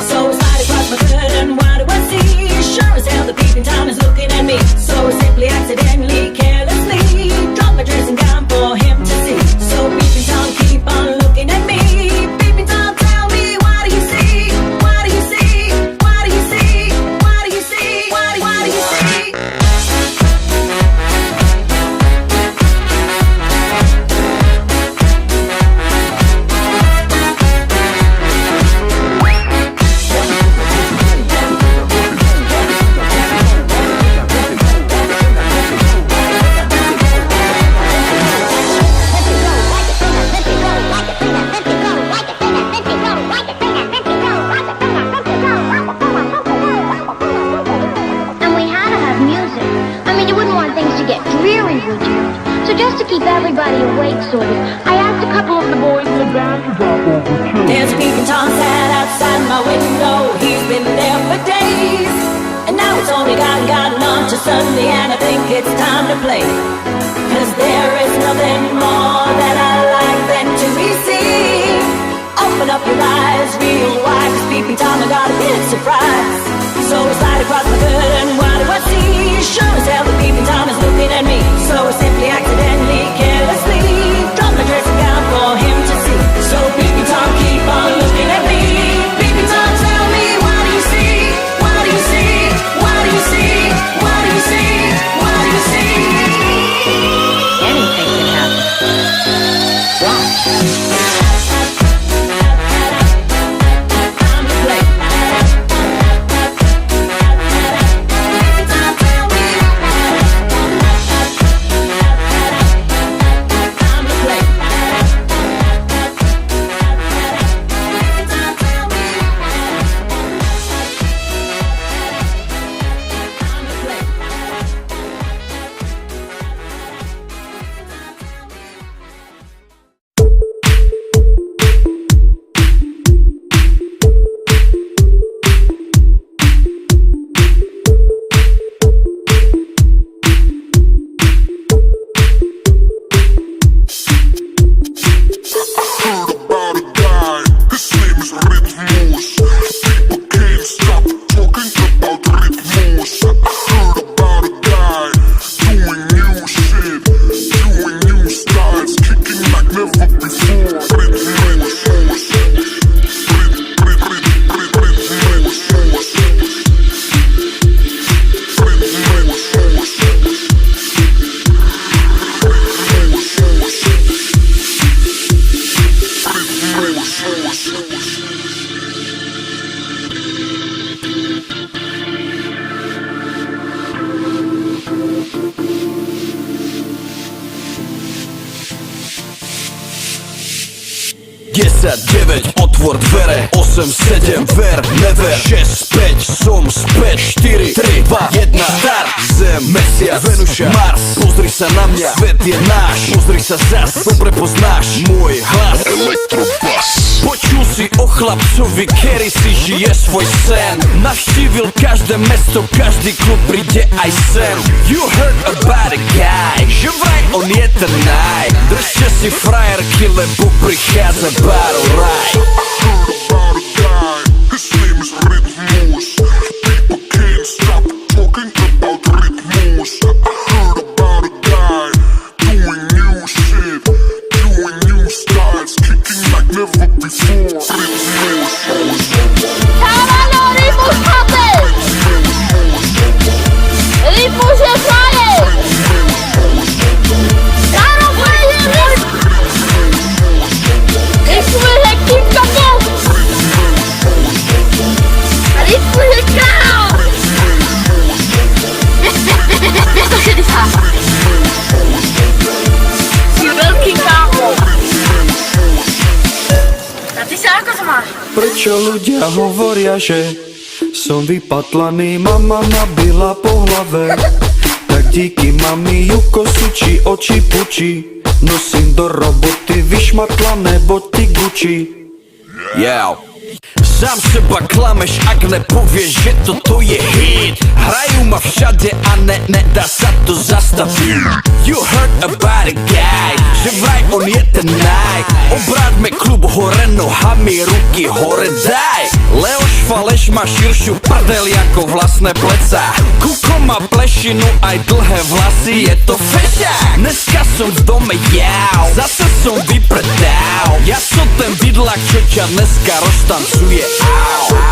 So I slide across my curtain, what do I see? Sure as hell the peeping Tom is looking at me. So I simply, accidentally, carelessly drop my dressing gown for him to see. So peeping Tom, keep on looking at me. Peeping Tom, tell me, what do you see? What do you see? What do you see? What do you see? What do you see? And we had to have music. I mean, you wouldn't want things to get dreary, would you? So just to keep everybody awake, sort of, I asked a couple of the boys in the band to drop over too. There's a peeping Tom sat outside my window. He's been there for days, and now it's only gotten on to Sunday, and I think it's time to play. 'Cause there is nothing more that I like than to be seen. Open up your eyes real wide, 'cause peeping Tom, I got a big surprise. So I slide across my curtain, what do I see? Sure as hell the peeping Tom is looking at me. So I simply, accidentally, carelessly drop my dressing gown for him to see. So peeping Tom, keep on looking at me. Peeping Tom, tell me, what do you see? What do you see? What do you see? What do you see? What do you see? Anything can happen. Watch. Time to play. Peeping Tom, tell me. Time to play. Peeping Tom, tell me. Time to play. Heard about a guy, his name is Rhythmus. People can't stop talking about Rhythmus. Heard about a guy doing new shit, doing new styles, kicking like never before. Rhythmus. Desať, 9, otvor dvere 8, 7, ver, never 6, 5, som späť 4, 3, 2, 1, štart Zem, mesiac, Venuša, Mars Pozri sa na mňa, svet je náš Pozri sa zas, dobre poznáš môj hlas Elektrobus. Počul si o chlapcovi, ktorý si žije svoj sen Navštívil každé mesto, každý klub príde aj sem You heard about a guy, že vraj on je ten naj Držte si frajerky, lebo prichádza battle raj Heard about a guy, his name is Rhythmus. People can't stop talking about Rhythmus. Heard about a guy doing new shit, doing new styles, kicking like never before. Rhythmus. Halo, Rytmus Happy! Rytmus je frajer! Karo, Rytmus! Rytmus je Kim Jong-un! Rytmus je král! Wiesz co się dycha? Si veľký kámo! A ty sa ako sa máš? Prečo ľudia hovoria, že som vypatlaný, mama nabila po hlave? Tak díky mami Juko sučí oči pučí, nosím do roboty vyšmatlané boty Gucci. Yeah. Sám seba klameš, ak nepovieš, že toto je hit. Hrajú ma všade a nedá sa to zastaviť. You heard about a guy, že vraj on je ten night. Obráťme klub hore nohami, ruky hore daj. Leoš Faleš má širšiu prdel ako vlastné pleca. Kuko má plešinu aj dlhé vlasy, je to fešák. Dneska som v dome jau, zase som vypredal. Ja som ten vidlak, čo ťa dneska roztancuje. Au.